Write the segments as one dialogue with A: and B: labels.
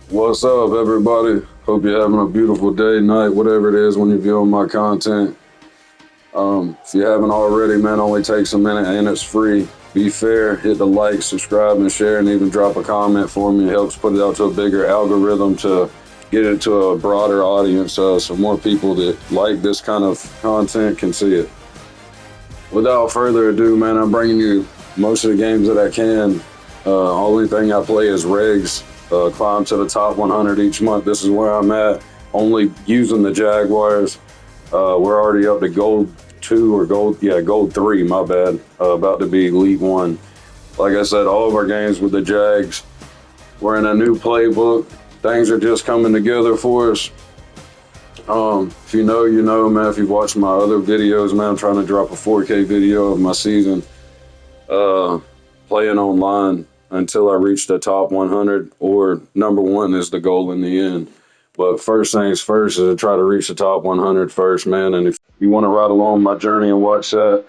A: What's up, everybody? Hope you're having a beautiful day, night, whatever it is when you're viewing my content. If you haven't already, man, only takes a minute and it's free. Be fair, hit the like, subscribe, and share, and even drop a comment for me. It helps put it out to a bigger algorithm to get it to a broader audience so more people that like this kind of content can see it. Without further ado, man, I'm bringing you most of the games that I can. Only thing I play is REGS. Climb to the top 100 each month. This is where I'm at. Only using the Jaguars. We're already up to gold 2 or gold 3. My bad. About to be elite 1. Like I said, all of our games with the Jags. We're in a new playbook. Things are just coming together for us. If you know, you know, man. If you've watched my other videos, man, I'm trying to drop a 4K video of my season. Playing online until I reach the top 100 or number one is the goal in the end. But first things first is to try to reach the top 100 first, man. And if you want to ride along my journey and watch that,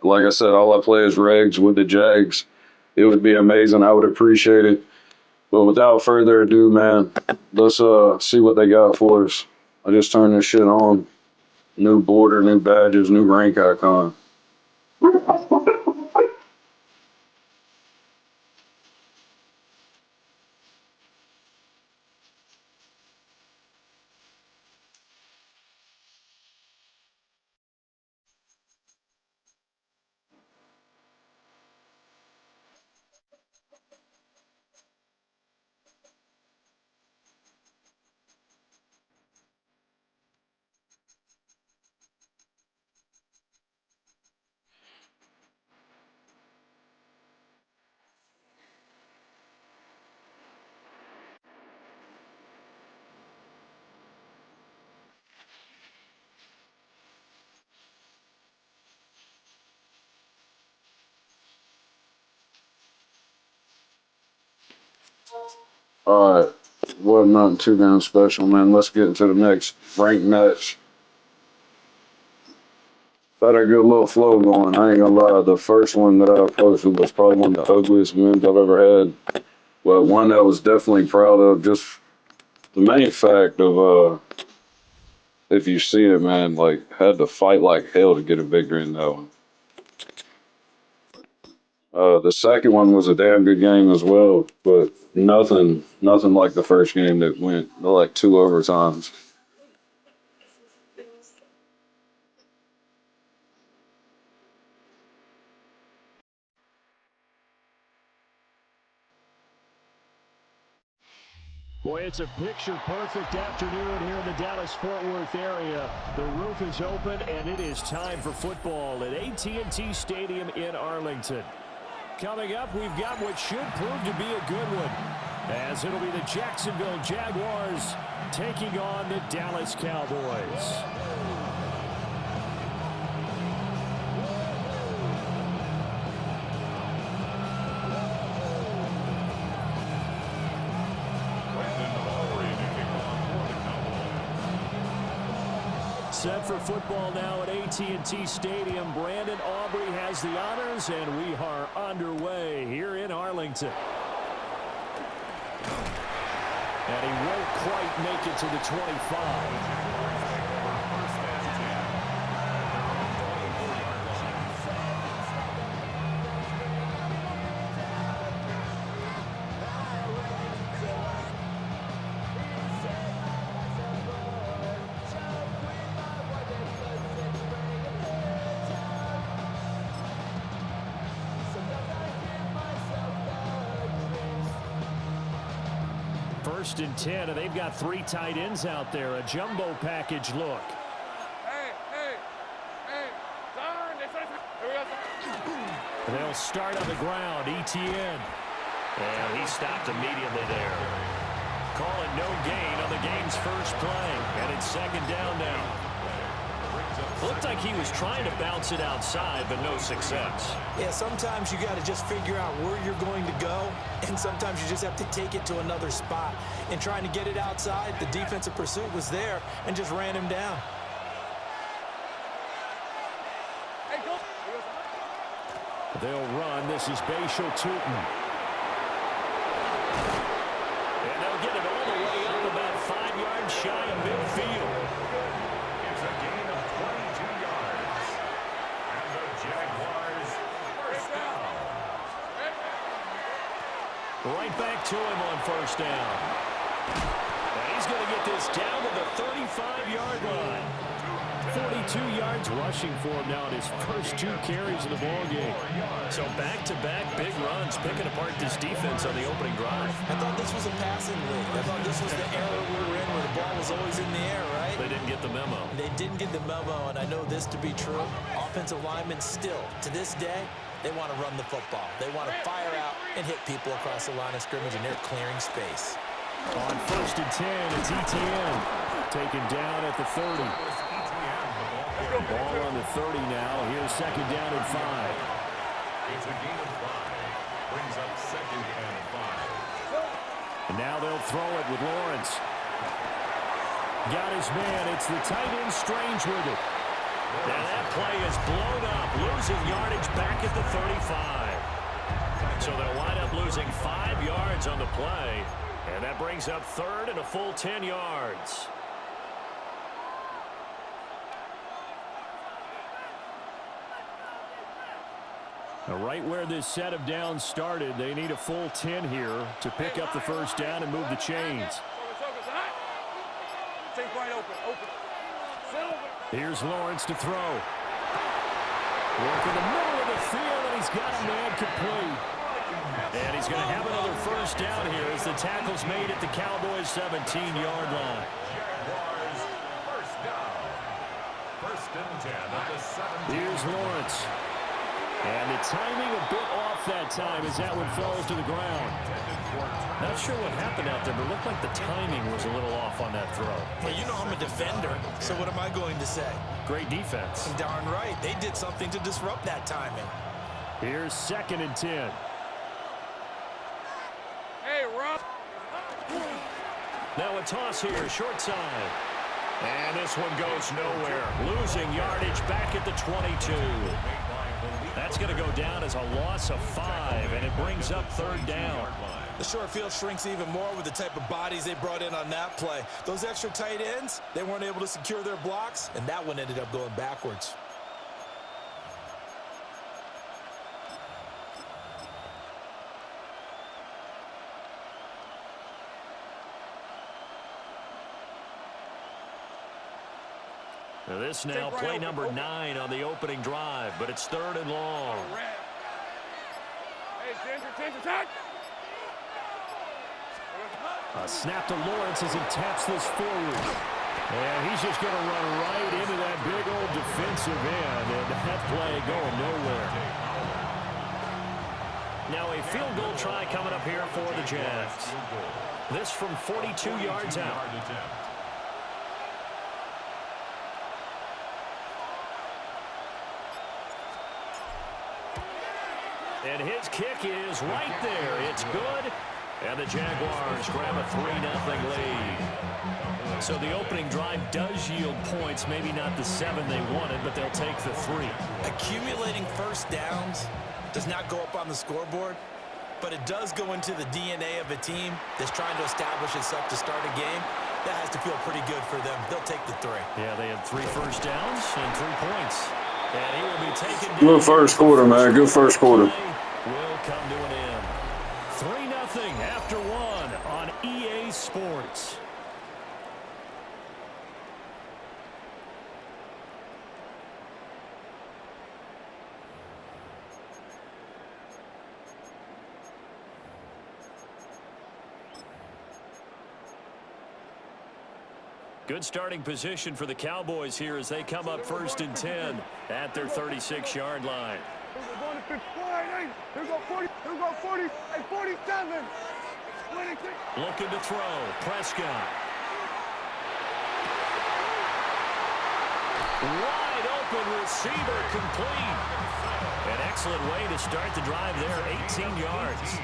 A: like I said, all I play is regs with the Jags. It would be amazing. I would appreciate it. But without further ado, man, let's see what they got for us. I just turned this shit on. New border, new badges, new rank icon. All right. Well, nothing too damn special, man. Let's get into the next rank match. Had a good little flow going. I ain't gonna lie. The first one that I posted was probably one of the ugliest wins I've ever had. But one that I was definitely proud of. Just the main fact of, if you see it, man, like, had to fight like hell to get a victory in that one. The second one was a damn good game as well, but nothing like the first game that went like 2 overtimes.
B: Boy, it's a picture-perfect afternoon here in the Dallas-Fort Worth area. The roof is open, and it is time for football at AT&T Stadium in Arlington. Coming up, we've got what should prove to be a good one, as it'll be the Jacksonville Jaguars taking on the Dallas Cowboys. Set for football now at AT&T Stadium. Brandon Aubrey has the honors, and we are underway here in Arlington. And he won't quite make it to the 25. First and 10, and they've got 3 tight ends out there. A jumbo package look. They'll start on the ground. ETN. And he stopped immediately there. Calling no gain on the game's first play. And it's second down now. Looked like he was trying to bounce it outside, but no success.
C: Yeah, sometimes you got to just figure out where you're going to go, and sometimes you just have to take it to another spot. And trying to get it outside, the defensive pursuit was there and just ran him down. They'll run. This is Bashal Tootin. And they'll
B: They'll get it all the way up about 5 yards shy of midfield.
D: It's a gain of 22 yards. And the Jaguars first down.
B: Right back to him on first down. And he's going to get this down to the 35-yard line. 42 yards rushing for him now in his first 2 carries of the ballgame. So back-to-back big runs, picking apart this defense on the opening drive.
C: I thought this was a passing league. I thought this was the era we were in where the ball was always in the air, right?
B: They didn't get the memo.
C: They didn't get the memo, and I know this to be true. Offensive linemen still, to this day, they want to run the football. They want to fire out and hit people across the line of scrimmage, and they're clearing space.
B: On first and 10, it's ETN taken down at the 30. Ball on the 30 now. Here's second down and 5.
D: It's a gain of 5. Brings up second and 5.
B: And now they'll throw it with Lawrence. Got his man. It's the tight end Strange with it. And that play is blown up, losing yardage back at the 35. So they'll wind up losing 5 yards on the play. And that brings up third and a full 10 yards. Now, right where this set of downs started, they need a full 10 here to pick up the first down and move the chains. Here's Lawrence to throw. Work in the middle of the field, and he's got a man complete. And he's going to have another first down here as the tackle's made at the Cowboys' 17-yard line.
D: Jaguars first down. First and 10 at the 17.
B: Here's Lawrence. And the timing a bit off that time as that one falls to the ground. Not sure what happened out there, but it looked like the timing was a little off on that throw.
C: Well, you know I'm a defender, so what am I going to say?
B: Great defense.
C: Darn right. They did something to disrupt that timing.
B: Here's second and 10.
E: Hey, Rob.
B: Now a toss here, short side. And this one goes nowhere. Losing yardage back at the 22. That's going to go down as a loss of 5, and it brings up third down.
C: The short field shrinks even more with the type of bodies they brought in on that play. Those extra tight ends, they weren't able to secure their blocks, and that one ended up going backwards.
B: Now this now play number 9 on the opening drive, but it's third and long.
E: Hey, Ginger, attack!
B: A snap to Lawrence as he taps this forward. And he's just going to run right into that big old defensive end, and that play going nowhere. Now a field goal try coming up here for the Jags. This from 42 yards out. And his kick is right there. It's good. And the Jaguars grab a 3-0 lead. So the opening drive does yield points. Maybe not the 7 they wanted, but they'll take the 3.
C: Accumulating first downs does not go up on the scoreboard, but it does go into the DNA of a team that's trying to establish itself to start a game. That has to feel pretty good for them. They'll take the 3.
B: Yeah, they had 3 first downs and 3 points. And he will be taken down.
A: Good first quarter, man. Good first quarter.
B: Will come to an end. 3-0 after 1 on EA Sports. Good starting position for the Cowboys here as they come up first and 10 at their 36-yard line.
E: Here go 40, here go 40, and 47.
B: Looking to throw, Prescott. Wide open receiver, complete. An excellent way to start the drive there, 18 yards.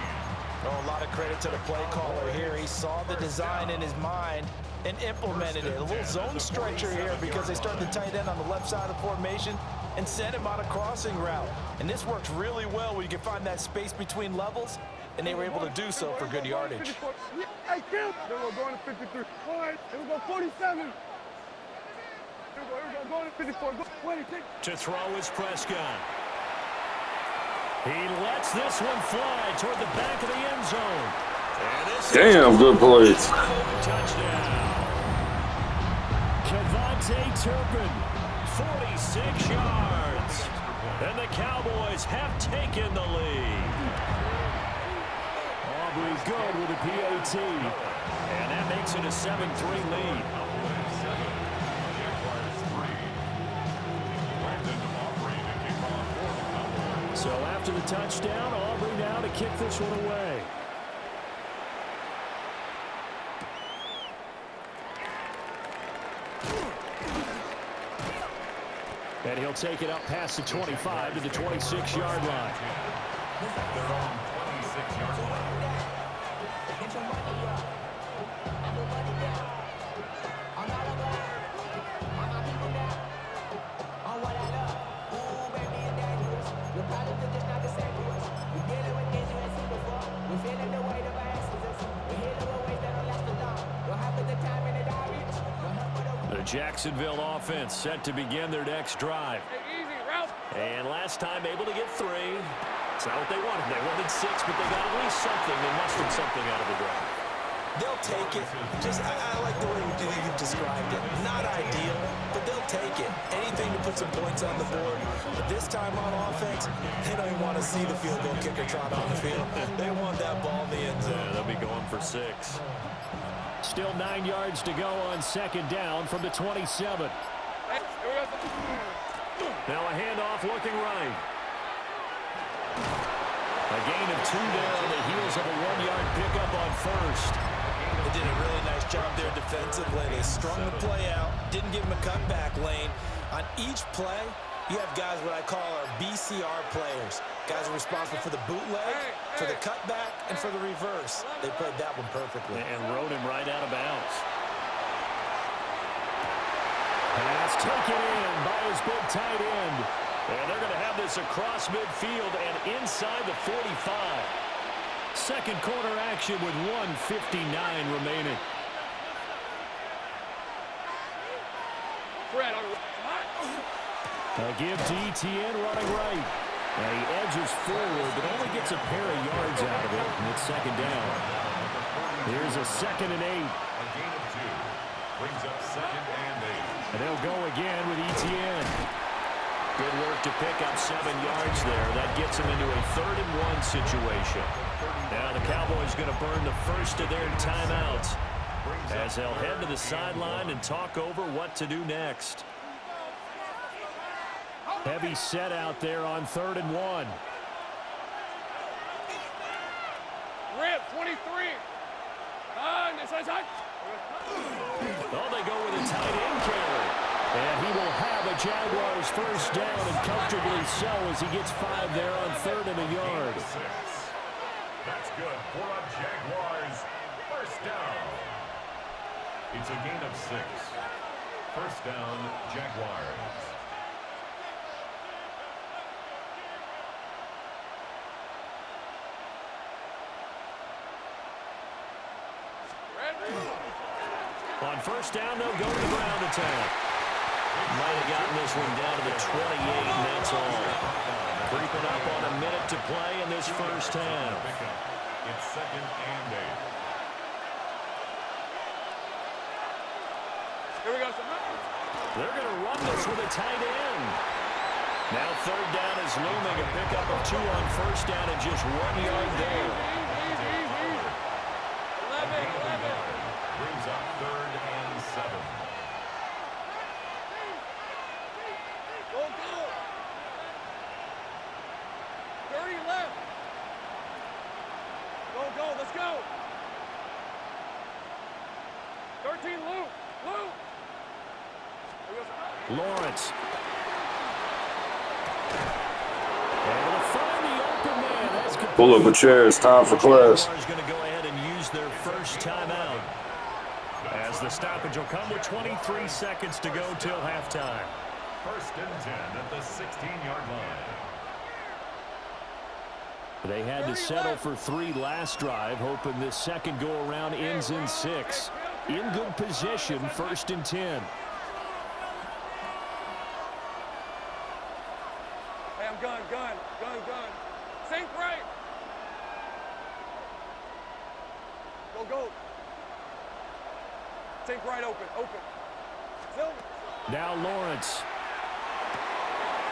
C: Oh, a lot of credit to the play caller here. He saw the design in his mind and implemented it. A little zone stretcher here because they start the tight end on the left side of the formation. and send him on a crossing route. And this works really well when you can find that space between levels, and they were able to do so for good yardage.
E: Hey, Kim! Here we go, going to 53. All right, here we go, 47. Here we go, going to 54. Go, 26.
B: To throw is Prescott. He lets this one fly toward the back of the end zone. And this
A: Damn, good play.
B: touchdown. Kevontae Turpin, 46 yards. And the Cowboys have taken the lead. Aubrey good with a PAT. And that makes it a 7-3 lead. So after the touchdown, Aubrey now to kick this one away. And he'll take it up past the 25 to the 26-yard line. The Jacksonville offense set to begin their next drive. And last time able to get 3. It's not what they wanted. They wanted 6, but they got at least something. They mustered something out of the drive.
C: They'll take it. I like the way you've described it. Not ideal, but they'll take it. Anything to put some points on the board. But this time on offense, they don't even want to see the field goal kicker trot on the field. They want that ball in the end zone.
B: Yeah, they'll be going for 6. Still 9 yards to go on second down from the 27. Now a handoff looking right. A gain of 2 there on the heels of a 1-yard pickup on first.
C: They did a really nice job there defensively. They strung the play out, didn't give him a cutback lane. On each play, you have guys what I call our BCR players. Guys are responsible for the bootleg, for the cutback, and for the reverse. They played that one perfectly.
B: And rode him right out of bounds. Pass taken in by his big tight end. And they're going to have this across midfield and inside the 45. Second quarter action with 1:59 remaining. A give to ETN running right. And he edges forward, but only gets a pair of yards out of it, and it's second down. Here's a 2nd and 8.
D: A gain of 2. Brings up 2nd and 8.
B: And they'll go again with ETN. Good work to pick up 7 yards there. That gets them into a 3rd and 1 situation. Now the Cowboys going to burn the first of their timeouts as they'll head to the sideline and talk over what to do next. Heavy set out there on 3rd and 1.
E: Rip, 23.
B: Oh, they go with a tight end carry. And he will have a Jaguars first down, and comfortably so as he gets 5 there on 3rd and a yard.
D: That's good for a Jaguars first down. It's a gain of 6. First down, Jaguars.
B: On first down, they'll go to the ground attack. Might have gotten this one down to the 28, and that's all. Creeping up on a minute to play in this first half.
D: It's 2nd and 8.
E: Here we go.
B: They're going to run this with a tight end. Now 3rd down is looming. A pickup of 2 on first down and just 1 yard there.
E: 11.
D: Brings up 3rd and 7.
E: Go. 30 left. Go. Let's go. 13, Lou.
B: Lawrence. Able to find the open man. That's complete.
A: Pull up a chair. It's time for class.
B: Jaguars going to go ahead and use their first timeout. As the stoppage will come with 23 seconds to go till halftime.
D: first and 10 at the 16-yard line.
B: They had to settle for 3 last drive, hoping this second go-around ends in 6. In good position, first and 10.
E: Hey, I'm gun. Sink right. Go. Sink right, open. Silver.
B: Now Lawrence.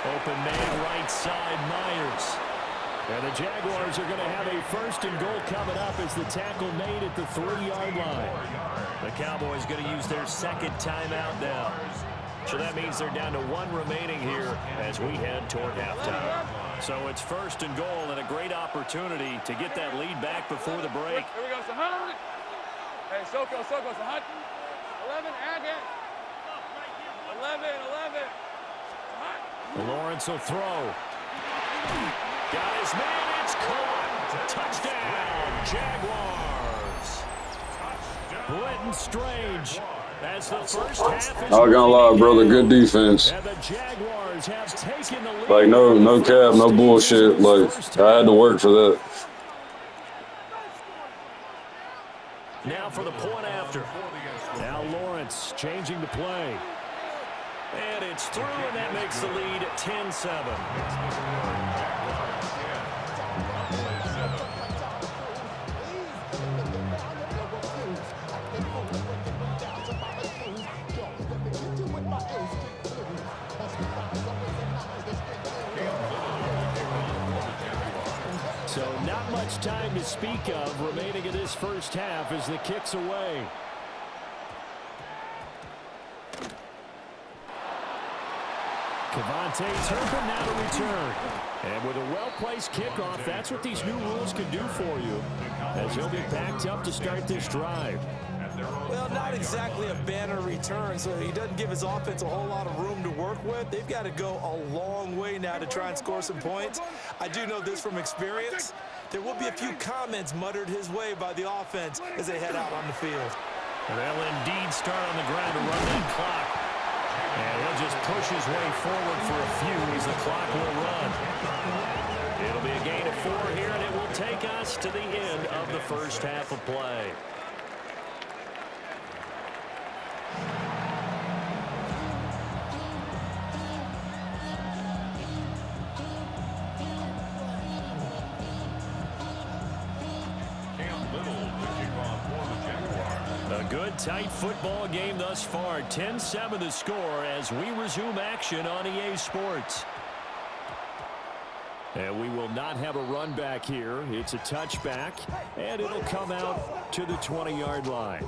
B: Open man right side, Myers. And the Jaguars are going to have a first and goal coming up as the tackle made at the 3-yard line. The Cowboys going to use their second timeout now. So that means they're down to 1 remaining here as we head toward halftime. So it's first and goal and a great opportunity to get that lead back before the break.
E: Here we go, Sahan. Hey, Soko, Sahan. 11, again. 11. Sahan.
B: Lawrence will throw. Got his man, it's caught. Touchdown, Jaguars. Brenton Strange as the first half is
A: Not gonna lie, brother, good defense.
B: and the Jaguars have taken the lead.
A: Like, no cap, no bullshit. Like, I had to work for that.
B: Now for the point after. Now Lawrence changing the play. And it's through, and that makes the lead 10-7. So not much time to speak of remaining in this first half as the kick's away. Cavante Turpin now to return. And with a well-placed kickoff, that's what these new rules can do for you, as he'll be backed up to start this drive.
C: Well, not exactly a banner return, so he doesn't give his offense a whole lot of room to work with. They've got to go a long way now to try and score some points. I do know this from experience. There will be a few comments muttered his way by the offense as they head out on the field.
B: They'll indeed start on the ground to run that clock. And he'll just push his way forward for a few as the clock will run. It'll be a gain of 4 here, and it will take us to the end of the first half of play. A good, tight football game thus far. 10-7 the score as we resume action on EA Sports. And we will not have a run back here. It's a touchback, and it'll come out to the 20-yard line.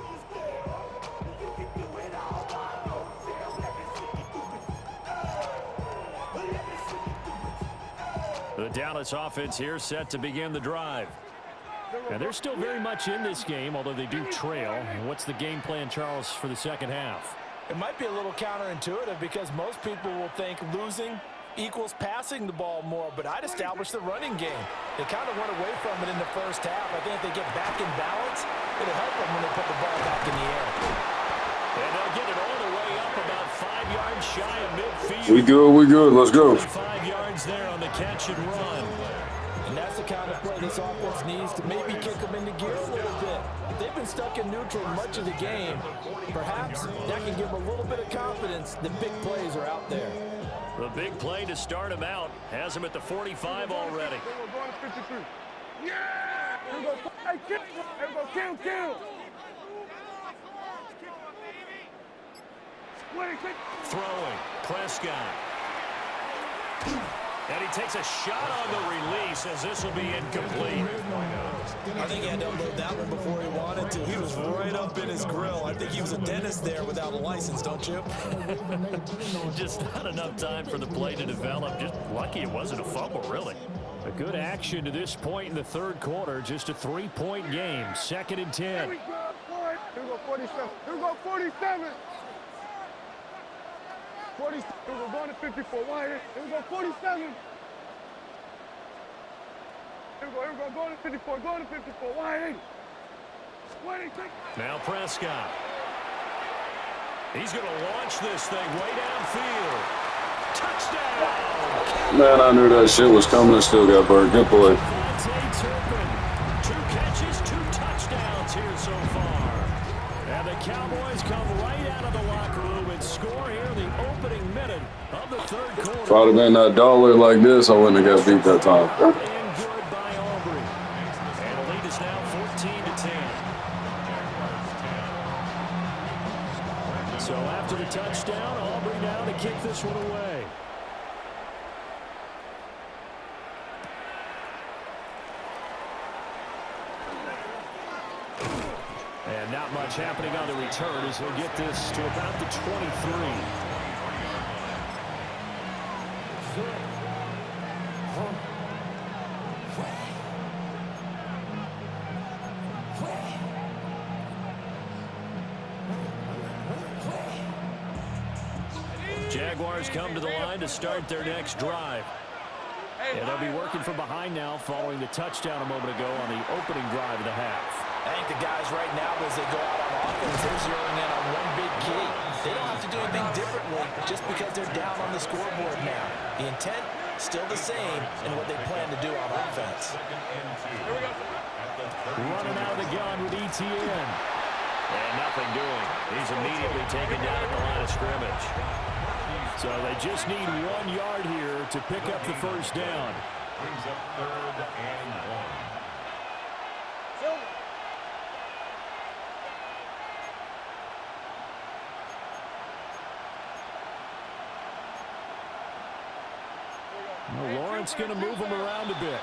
B: The Dallas offense here set to begin the drive. And they're still very much in this game, although they do trail. What's the game plan, Charles, for the second half?
F: It might be a little counterintuitive because most people will think losing equals passing the ball more, but I'd establish the running game. They kind of went away from it in the first half. I think if they get back in balance, it'll help them when they put the ball back in the air.
B: And they'll get it all the way up about 5 yards shy of midfield.
A: We good. Let's go.
B: 5 yards there on the catch and run.
F: And that's the kind of play this offense needs to maybe kick them into gear a little bit. They've been stuck in neutral much of the game. Perhaps that can give them a little bit of confidence that big plays are out there.
B: The big play to start him out has him at the 45 already.
E: We're going to 53. Yeah! Here we go. Hey, kill. Here we go. Kill.
B: Throwing. Prescott. And he takes a shot on the release as this will be incomplete.
C: I think he had to unload that one before he wanted to. He was right up in his grill. I think he was a dentist there without a license, don't you?
B: Just not enough time for the play to develop. Just lucky it wasn't a fumble, really. A good action to this point in the third quarter. Just a 3-point game. 2nd and 10.
E: Here we go, 47. Here we go, 47. 47. We're going to 54. Wide. Here we go, 47. Here we go, going to 54. Going to 54. Wide.
B: Now Prescott. He's going to launch this thing way downfield. Touchdown!
A: Man, I knew that shit was coming and still got burned. Good play.
B: Two catches, 2 touchdowns here so far. And the Cowboys come right out of the locker room and score here in the opening minute of the third quarter.
A: If I'd have been that dollar like this, I wouldn't have got beat that time.
B: And good by Aubrey. And the lead is now 14-10. So after the touchdown, Aubrey now to kick this one away. And not much happening on the return as he'll get this to about the 23. Jaguars come to the line to start their next drive. And they'll be working from behind now following the touchdown a moment ago on the opening drive of the half.
F: I think the guys right now, as they go out on offense, they're zeroing in on one big key. They don't have to do anything differently just because they're down on the scoreboard now. The intent, still the same, and what they plan to do on offense.
B: Running out of the gun with ETN. And nothing doing. He's immediately taken down at the line of scrimmage. So they just need 1 yard here to pick up the first down.
D: Brings up 3rd and 1.
B: Well, Lawrence going to move him around a bit.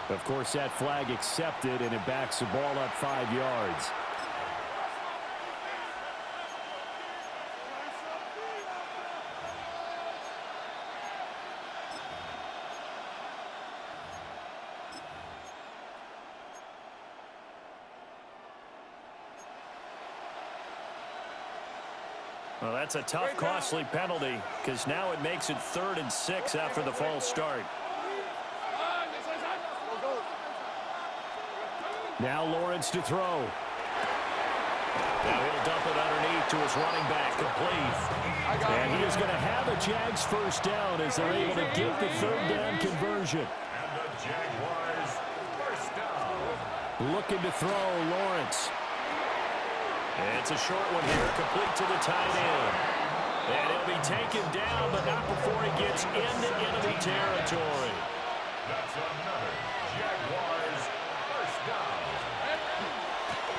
B: Of course, that flag accepted, and it backs the ball up 5 yards. Well, that's a tough, costly penalty because now it makes it 3rd and 6 after the false start. Now Lawrence to throw. Now he'll dump it underneath to his running back, complete. And he is going to have a Jags first down as they're able to get the 3rd down conversion.
D: And the Jaguars first down.
B: Looking to throw, Lawrence. It's a short one here, complete to the tight end. And he'll be taken down, but not before he gets into enemy territory.
D: That's another Jaguars first down.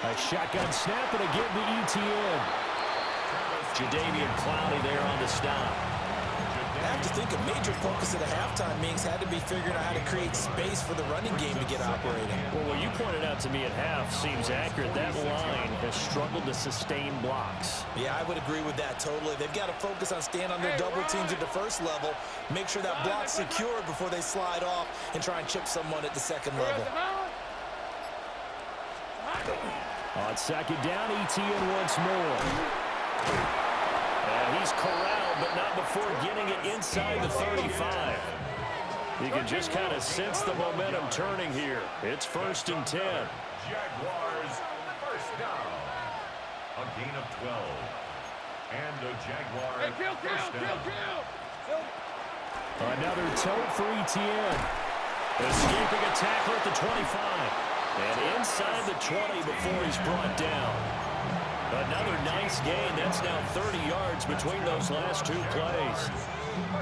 B: A shotgun snap and again the ETN. Jadeveon Clowney there on the stop.
F: I have to think a major focus of the halftime meetings had to be figuring out how to create space for the running game to get operating.
B: Well, what you pointed out to me at half seems accurate. That line has struggled to sustain blocks.
F: Yeah, I would agree with that totally. They've got to focus on staying on their double teams at the first level, make sure that block's secure before they slide off and try and chip someone at the second level.
B: On 2nd down, ETN once more. And he's corralled, but not before getting it inside the 35. You can just kind of sense the momentum turning here. It's 1st and 10.
D: Jaguars first down. A gain of 12. And the Jaguars first down.
B: Another tote for ETN. Escaping a tackle at the 25. And inside the 20 before he's brought down. Another nice gain. That's now 30 yards between those last 2 plays.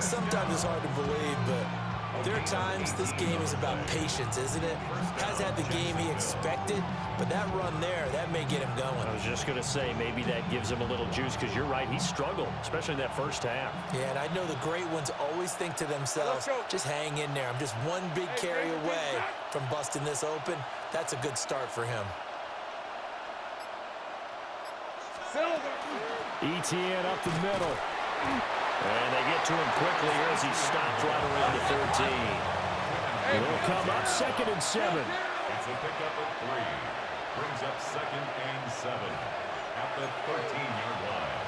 F: Sometimes it's hard to believe, but there are times this game is about patience, isn't it? Has had the game he expected, but that run there, that may get him going.
B: I was just going to say, maybe that gives him a little juice because you're right, he struggled, especially in that first half.
F: Yeah, and I know the great ones always think to themselves, just hang in there. I'm just one big carry away from busting this open. That's a good start for him.
B: ETN up the middle. And they get to him quickly here as he stopped right around the 13. Will come up 2nd and 7.
D: It's a pickup at 3. Brings up 2nd and 7 at the 13-yard line.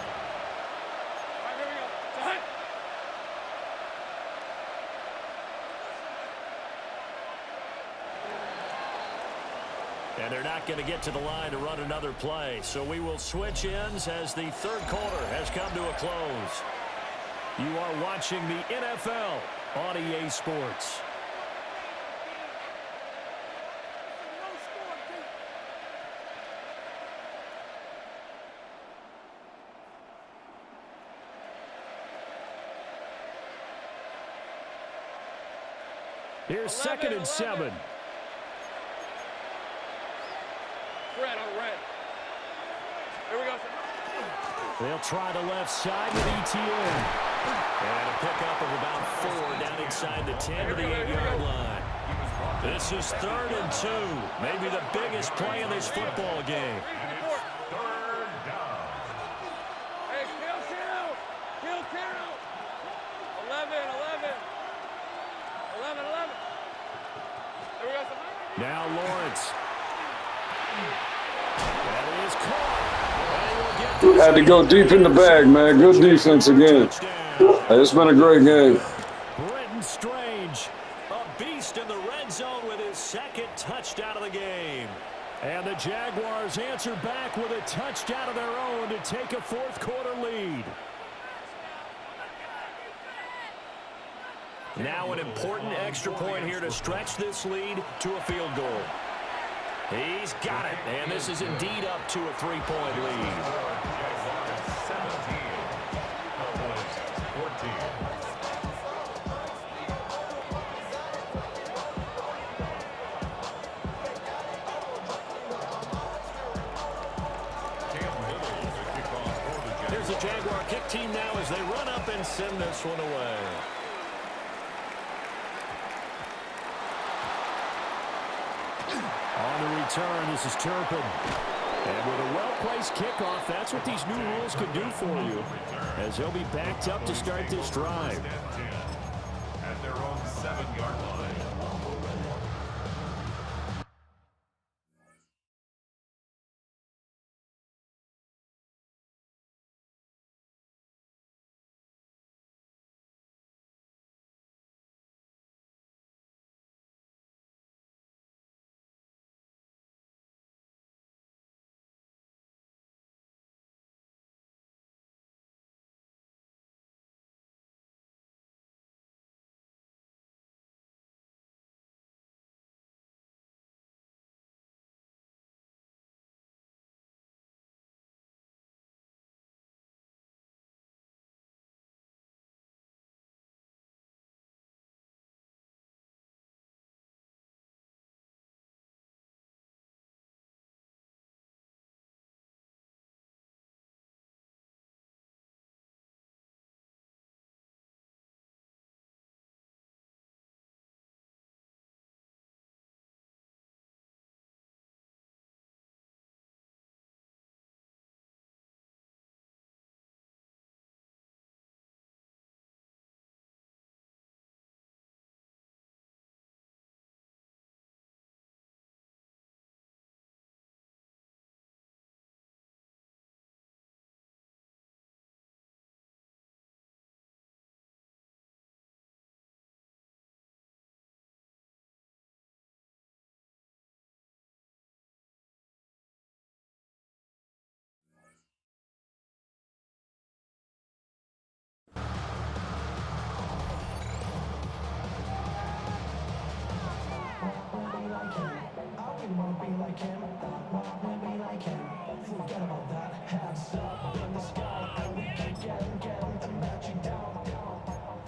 B: And they're not going to get to the line to run another play. So we will switch ends as the 3rd quarter has come to a close. You are watching the NFL on EA Sports. Here's 2nd and 7.
E: Red on red. Here we go.
B: They'll try the left side with ETN. And a pickup of about 4 down inside the 10 to the 8-yard line. This is 3rd and 2. Maybe the biggest play in this football game.
D: Third down.
E: Hey, kill. 11. Here we go.
B: Now Lawrence. That is caught. And he will get
A: Had to go deep in the bag, man. Good defense again. Hey, it's been a great game.
B: Britton Strange, a beast in the red zone with his 2nd touchdown of the game. And the Jaguars answer back with a touchdown of their own to take a 4th quarter lead. Now an important extra point here to stretch this lead to a field goal. He's got it, and this is indeed up to a 3-point lead.
D: Jaguars 17. Cowboys 14.
B: Here's the Jaguar kick team now as they run up and send this one away. On the return, this is Turpin. And with a well-placed kickoff, that's what these new rules can do for you, as they'll be backed up to start this drive.
D: At their own 7-yard line.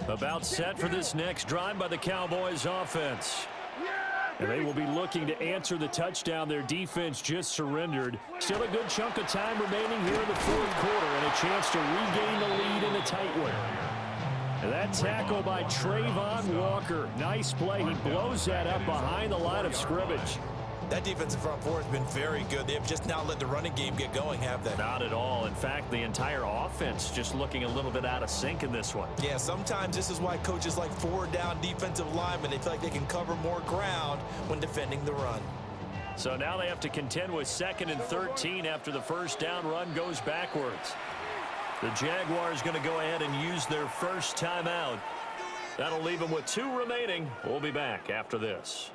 B: About set for this next drive by the Cowboys offense. And they will be looking to answer the touchdown their defense just surrendered. Still a good chunk of time remaining here in the 4th quarter and a chance to regain the lead in a tight one. And that tackle by Trayvon Walker. Nice play. He blows that up behind the line of scrimmage.
C: That defensive front four has been very good. They've just now let the running game get going, have they?
B: Not at all. In fact, the entire offense just looking a little bit out of sync in this one.
C: Yeah, sometimes this is why coaches like forward-down defensive linemen, they feel like they can cover more ground when defending the run.
B: So now they have to contend with 2nd and 13 after the first down run goes backwards. The Jaguars going to go ahead and use their first timeout. That'll leave them with 2 remaining. We'll be back after this.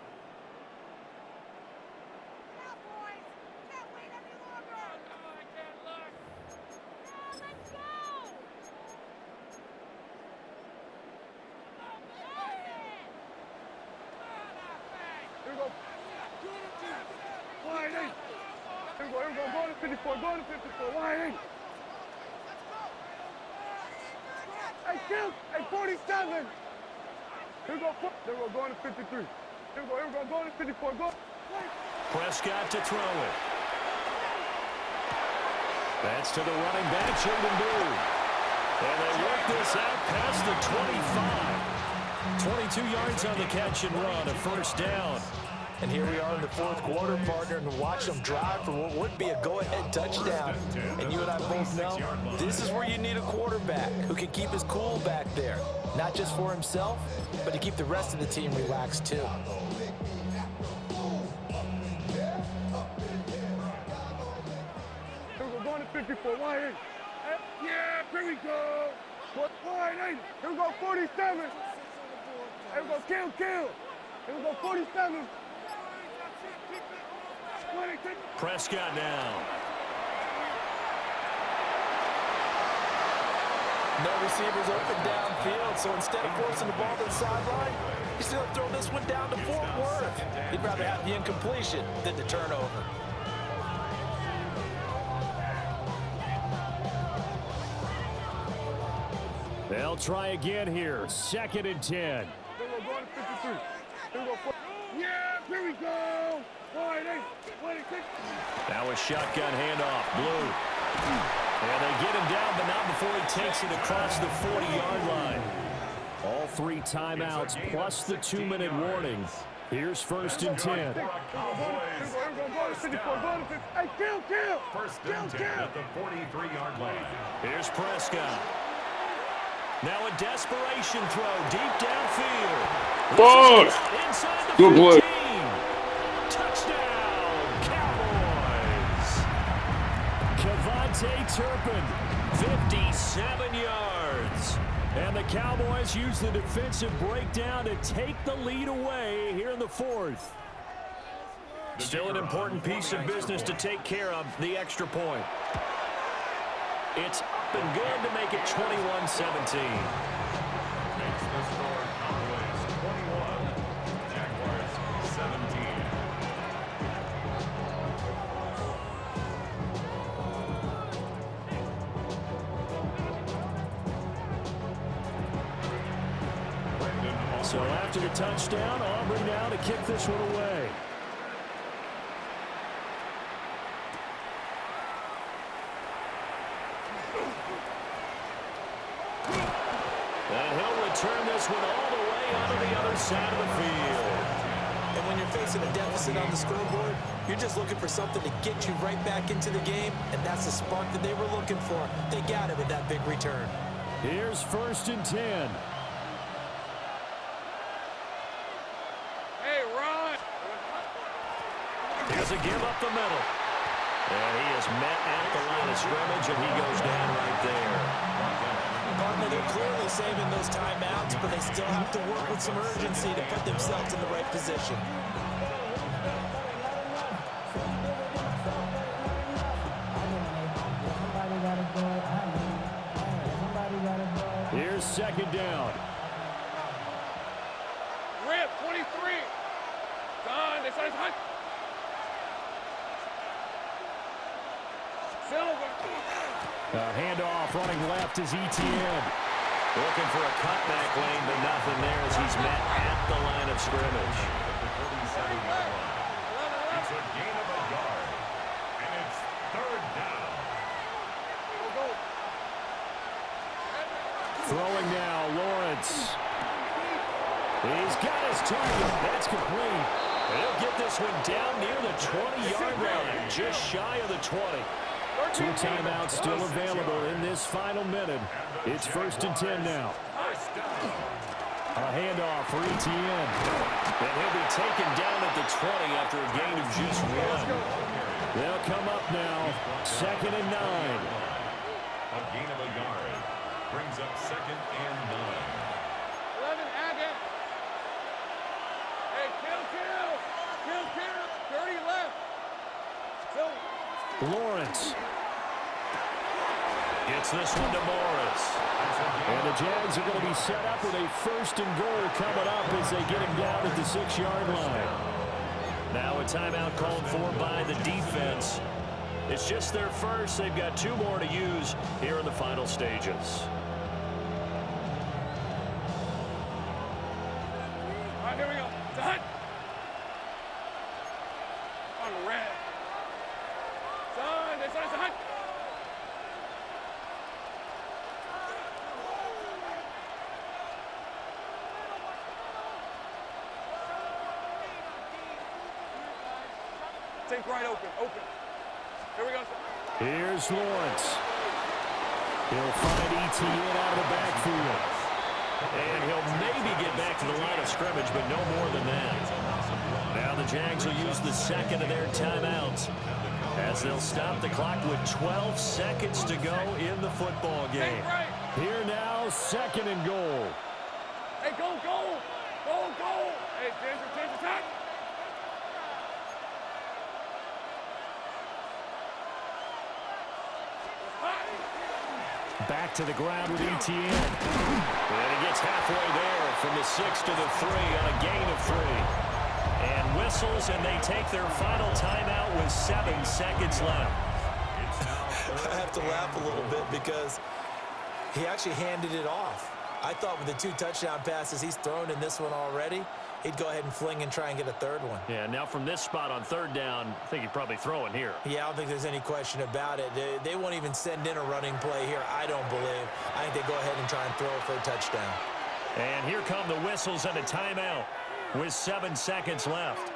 E: Wide 8. Here we go. Go to 54. Go to 54. Wide 8. Hey, kill. Hey, 47. Here we go. There we go. Going to 53. Here we go. Going to 54. Go.
B: Prescott to throw it. That's to the running back, NOoo. And they work this out past the 25. 22 yards on the catch and run, a first down.
F: And here we are in the fourth quarter, partner, and watch them drive for what would be a go-ahead touchdown. And you and I both know this is where you need a quarterback who can keep his cool back there. Not just for himself, but to keep the rest of the team relaxed too.
E: Here we go. Going to 54. Wide 8. Yeah, here we go. Wide 8. Here we go. 47. Here we go. Kill. Here we go. 47.
B: Prescott now.
F: No receivers open downfield, so instead of forcing the ball to the sideline, he's going to throw this one down to Fort Worth. He'd rather have the incompletion than the turnover.
B: They'll try again here. 2nd and 10.
E: Here we go. Going to 53. Here we go. Yeah, here we go. Wide 8. Wide 8.
B: Now a shotgun handoff. Blue. And they get him down, but not before he takes it across the 40-yard line. All 3 timeouts plus the 2-minute warning. Here's 1st and 10.
E: Here we go. Going to 54. Going to 50. Hey, kill.
D: First and 10 at the 43-yard line.
B: Here's Prescott. Now a desperation throw deep downfield.
A: Ball!
B: Inside the
A: Good
B: 15.
A: play.
B: Touchdown, Cowboys. Kevontae Turpin, 57 yards. And the Cowboys use the defensive breakdown to take the lead away here in the 4th. Still an important piece of business to take care of, the extra point. It's up and good to make it 21-17.
D: Makes the score Cowboys 21, Jaguars 17.
B: So after the touchdown, Aubrey now to kick this one away. And he'll return this one all the way onto the other side of the field.
F: And when you're facing a deficit on the scoreboard, you're just looking for something to get you right back into the game, and that's the spark that they were looking for. They got it with that big return.
B: Here's 1st and 10.
E: Hey, Ron.
B: Here's a give up the middle. And he is met at the line of scrimmage, and he goes down right there.
F: Partner, they're clearly saving those timeouts, but they still have to work with some urgency to put themselves in the right position.
B: Here's 2nd down.
E: Rip, 23. Done. They started hunt. Silver.
B: Handoff running left is ETN. Looking for a cutback lane, but nothing there as he's met at the line of scrimmage.
D: It's a gain of a yard, and it's 3rd down.
B: Throwing now, Lawrence. He's got his target. That's complete. He'll get this one down near the 20-yard line, just shy of the 20. 2 timeouts still available in this final minute. It's 1st and 10 now. A handoff for ETN. And he'll be taken down at the 20 after a gain of just 1. They'll come up now, 2nd and 9.
D: A gain of a yard brings up 2nd and 9.
E: 11, Agate. Hey, kill. 30 left. Silver.
B: Lawrence gets this one to Morris. And the Jags are going to be set up with a 1st and goal coming up as they get him down at the 6-yard line. Now a timeout called for by the defense. It's just their first. They've got 2 more to use here in the final stages.
E: All right, here we go. Done. On the red. Done. That's done. Take right open. Here we go.
B: Here's Lawrence. He'll find ETN out of the backfield. And he'll maybe get back to the line of scrimmage, but no more than that. Now the Jags will use the second of their timeouts as they'll stop the clock with 12 seconds to go in the football game. Here now, 2nd and goal.
E: Hey, go. Hey, change attack.
B: Back to the ground with ETN. And he gets halfway there from the 6 to the 3 on a gain of 3. And whistles, and they take their final timeout with 7 seconds left.
C: I have to laugh a little bit because he actually handed it off. I thought with the 2 touchdown passes he's thrown in this one already, he'd go ahead and fling and try and get a 3rd one.
B: Yeah, now from this spot on 3rd down, I think he'd probably throw it here.
C: Yeah, I don't think there's any question about it. They won't even send in a running play here, I don't believe. I think they go ahead and try and throw it for a touchdown.
B: And here come the whistles and a timeout with 7 seconds left.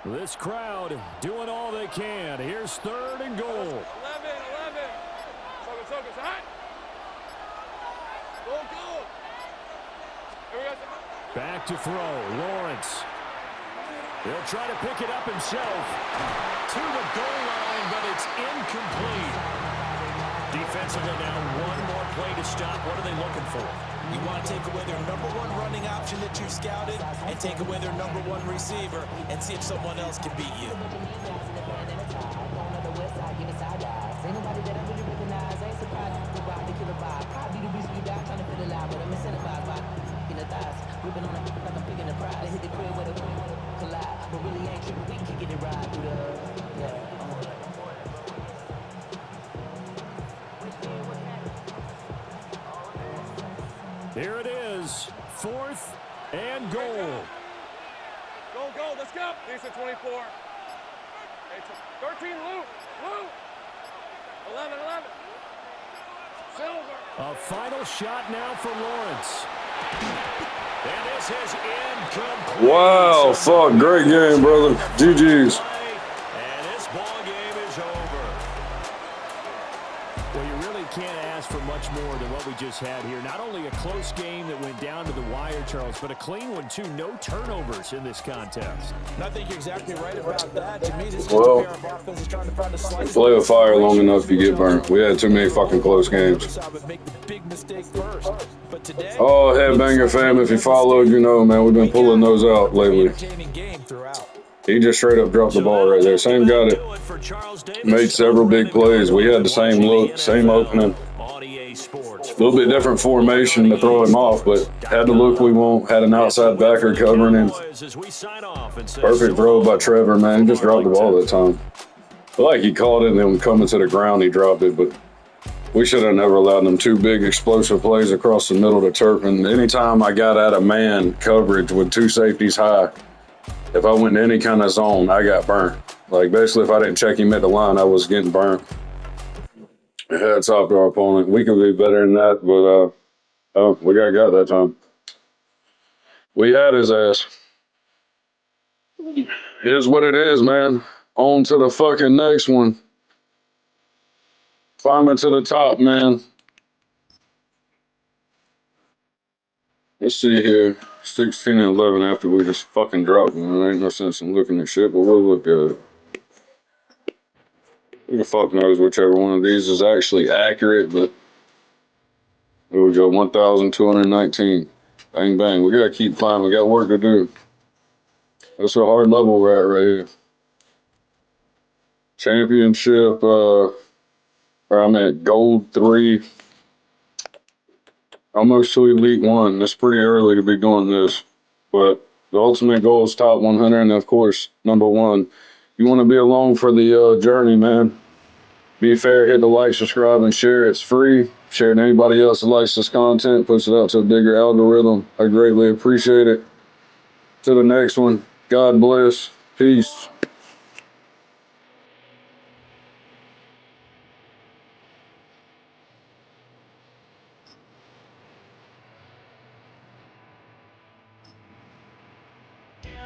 B: This crowd doing all they can. Here's 3rd and goal.
E: 11. Focus. Hot. Go. Here we go.
B: Back to throw. Lawrence. He'll try to pick it up himself. To the goal line, but it's incomplete. Defensively now, 1 more play to stop. What are they looking for?
C: You want to take away their number 1 running option that you scouted and take away their number 1 receiver and see if someone else can beat you.
B: Here it is, 4th and goal.
E: Go. Let's go. Lisa, 24. 13, Lou. 11. Silver.
B: A final shot now for Lawrence. And this is incomplete.
A: Wow, fuck, great game, brother. GG's.
B: And this ball game is over. Well, you really can't ask for much more than what we just had here. Not only a close game that went down to the wire, Charles, but a clean one, too. No turnovers in this contest.
F: And I think you're exactly right about that. To me, this is
A: Well,
F: just a pair of offenses trying to find a slice.
A: Play with fire long enough, you get burnt. We had too many fucking close games.
F: Make the big mistake first. But today,
A: Oh, Headbanger fam, if you followed, you know, man, we've been pulling those out lately.
F: entertaining game throughout.
A: He just straight up dropped the ball right there. Same guy that made several big plays. We had the same look, same opening. A little bit different formation to throw him off, but had the look we want. Had an outside backer covering him. Perfect throw by Trevor, man. He just dropped the ball that time. I feel like he caught it and then coming to the ground, he dropped it, but we should have never allowed them 2 big explosive plays across the middle to Turpin. Anytime I got out of man coverage with 2 safeties high, if I went in any kind of zone, I got burnt. Like, basically, if I didn't check him at the line, I was getting burnt. Hats off to our opponent. We could be better than that, but oh, we got that time. We had his ass. It is what it is, man. On to the fucking next one. Climbing to the top, man. Let's see here. 16 and 11 after we just fucking dropped them. There ain't no sense in looking at shit, but we'll look at it. Who the fuck knows whichever one of these is actually accurate, but here we go. 1,219. Bang, bang. We gotta keep climbing. We got work to do. That's a hard level we're at right here. Championship, or I'm at gold 3. Almost to Elite 1. That's pretty early to be doing this. But the ultimate goal is top 100. And of course, number 1. You want to be along for the journey, man. Be fair, hit the like, subscribe, and share. It's free. Share it to anybody else that likes this content, puts it out to a bigger algorithm. I greatly appreciate it. To the next one, God bless. Peace.